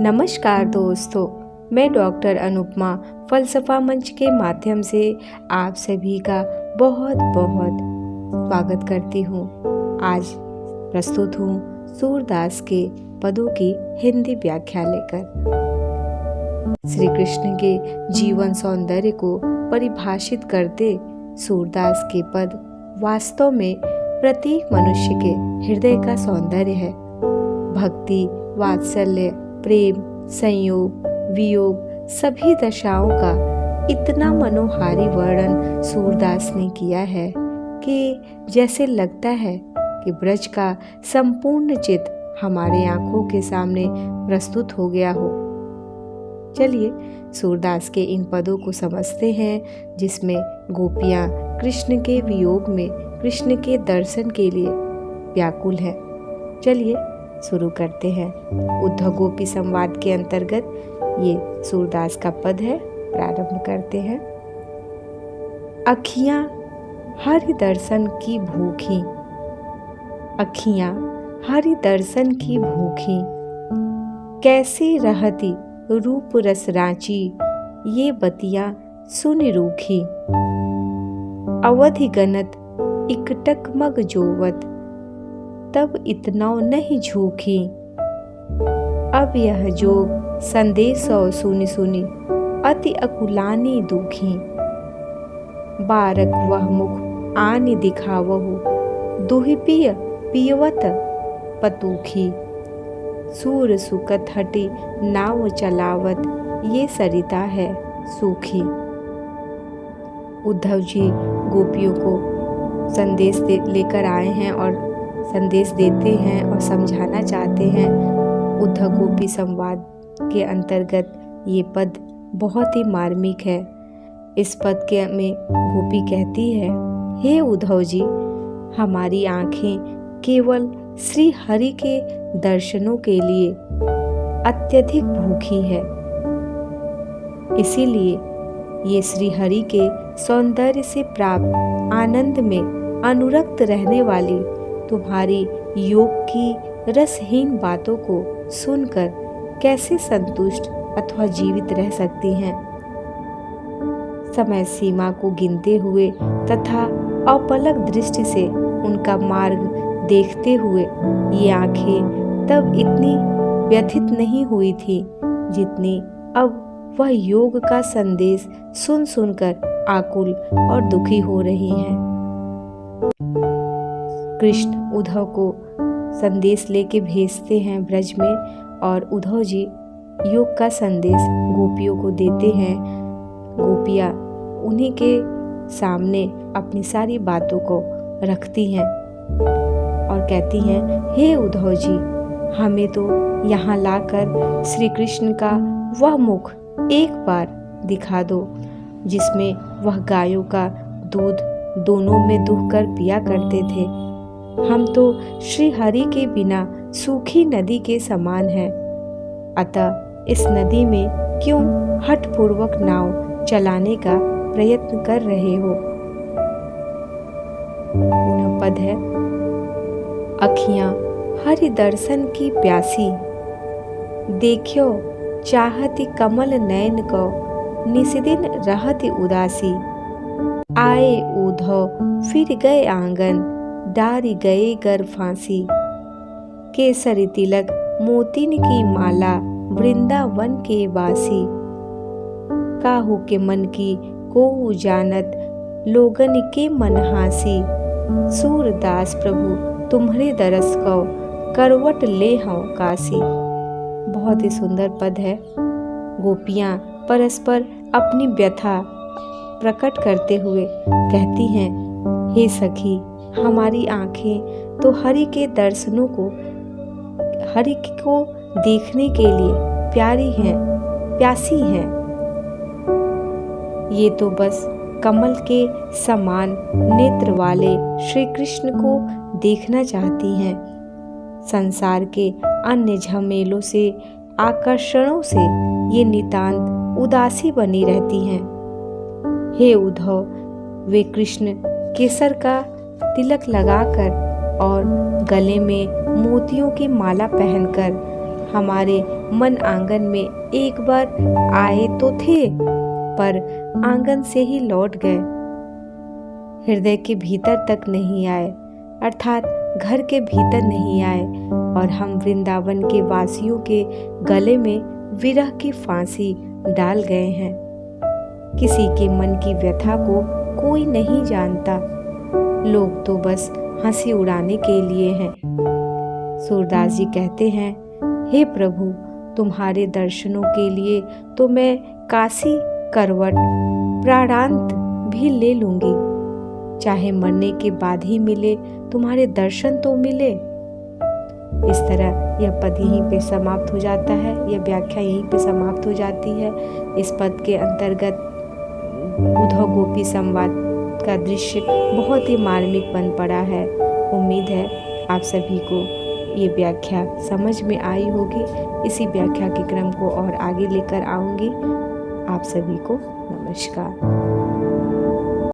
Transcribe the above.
नमस्कार दोस्तों, मैं डॉक्टर अनुपमा फलसफा मंच के माध्यम से आप सभी का बहुत बहुत स्वागत करती हूँ। आज प्रस्तुत हूँ सूरदास के पदों की हिंदी व्याख्या लेकर। श्री कृष्ण के जीवन सौंदर्य को परिभाषित करते सूरदास के पद वास्तव में प्रत्येक मनुष्य के हृदय का सौंदर्य है। भक्ति, वात्सल्य, प्रेम, संयोग, वियोग सभी दशाओं का इतना मनोहारी वर्णन सूरदास ने किया है कि जैसे लगता है कि ब्रज का संपूर्ण चित्र हमारे आंखों के सामने प्रस्तुत हो गया हो। चलिए सूरदास के इन पदों को समझते हैं, जिसमें गोपियां कृष्ण के वियोग में कृष्ण के दर्शन के लिए व्याकुल है। चलिए शुरू करते हैं। उद्धव गोपी संवाद के अंतर्गत ये सूरदास का पद है। प्रारंभ करते हैं। अखियां हरि दर्शन की भूखी, अखियां हरि दर्शन की भूखी, कैसे रहती रूप रस रांची, ये बतियां सुन रूखी। अवधि गनत इकटक मग जोवत, तब इतना नहीं झूठी। अब यह जोग संदेश सुनी सुनी, अति अकुलानी दुखी। बारक वह मुख आनि दिखावहु, दुहि पिय पियवत पतूखी। सूर सुकत हटी नाव चलावत, ये सरिता है सूखी। उद्धव जी गोपियों को संदेश लेकर आए हैं और संदेश देते हैं और समझाना चाहते हैं। उद्धव गोपी संवाद के अंतर्गत ये पद बहुत ही मार्मिक है। इस पद के में गोपी कहती है, हे उद्धव जी, हमारी आंखें केवल श्री हरि के दर्शनों के लिए अत्यधिक भूखी है। इसीलिए ये श्री हरि के सौंदर्य से प्राप्त आनंद में अनुरक्त रहने वाली तुम्हारी योग की रसहीन बातों को सुनकर कैसे संतुष्ट अथवा जीवित रह सकती हैं। समय सीमा को गिनते हुए तथा अपलक दृष्टि से उनका मार्ग देखते हुए ये आंखें तब इतनी व्यथित नहीं हुई थी जितनी अब वह योग का संदेश सुन सुनकर आकुल और दुखी हो रही हैं। कृष्ण उद्धव को संदेश लेके भेजते हैं ब्रज में और उद्धव जी योग का संदेश गोपियों को देते हैं। गोपियाँ उन्हीं के सामने अपनी सारी बातों को रखती हैं और कहती हैं, हे उद्धव जी, हमें तो यहाँ लाकर श्री कृष्ण का वह मुख एक बार दिखा दो जिसमें वह गायों का दूध दोनों में दुहकर पिया करते थे। हम तो श्री हरि के बिना सूखी नदी के समान हैं। अतः इस नदी में क्यों हठपूर्वक नाव चलाने का प्रयत्न कर रहे हो। पुनः पद है, अखियां हरि दर्शन की प्यासी, देखियो चाहती कमल नयन को, निस्दिन रहती उदासी। आए उद्धव फिर गए आंगन, डारी गए गर फांसी। केसरी तिलक मोतिन की माला, वृंदावन के बासी। काहू के मन की को जानत, लोगन के मन हासी। सूरदास प्रभु तुम्हारे दरस को, करवट ले हूँ काशी। बहुत ही सुंदर पद है। गोपियाँ परस्पर अपनी व्यथा प्रकट करते हुए कहती हैं, हे सखी, हमारी आंखें तो हरि के दर्शनों को, हरि को देखने के लिए प्यारी हैं, प्यासी हैं। ये तो बस कमल के समान नेत्र वाले श्री कृष्ण को देखना चाहती हैं। संसार के अन्य झमेलों से, आकर्षणों से ये नितांत उदासी बनी रहती हैं। हे उद्धव, वे कृष्ण केसर का तिलक लगाकर और गले में मोतियों की माला पहनकर हमारे मन आंगन में एक बार आए तो थे, पर आंगन से ही लौट गए, हृदय के भीतर तक नहीं आए, अर्थात घर के भीतर नहीं आए। और हम वृंदावन के वासियों के गले में विरह की फांसी डाल गए हैं। किसी के मन की व्यथा को कोई नहीं जानता, लोग तो बस हंसी उड़ाने के लिए हैं। सूरदास जी कहते हैं, हे प्रभु, तुम्हारे दर्शनों के लिए तो मैं काशी करवट प्राणांत भी ले लूंगी, चाहे मरने के बाद ही मिले, तुम्हारे दर्शन तो मिले। इस तरह यह पद यहीं पे समाप्त हो जाता है, यह व्याख्या यहीं पे समाप्त हो जाती है। इस पद के अंतर्गत उद्धव गोपी संवाद का दृश्य बहुत ही मार्मिक बन पड़ा है। उम्मीद है आप सभी को ये व्याख्या समझ में आई होगी। इसी व्याख्या के क्रम को और आगे लेकर आऊँगी। आप सभी को नमस्कार।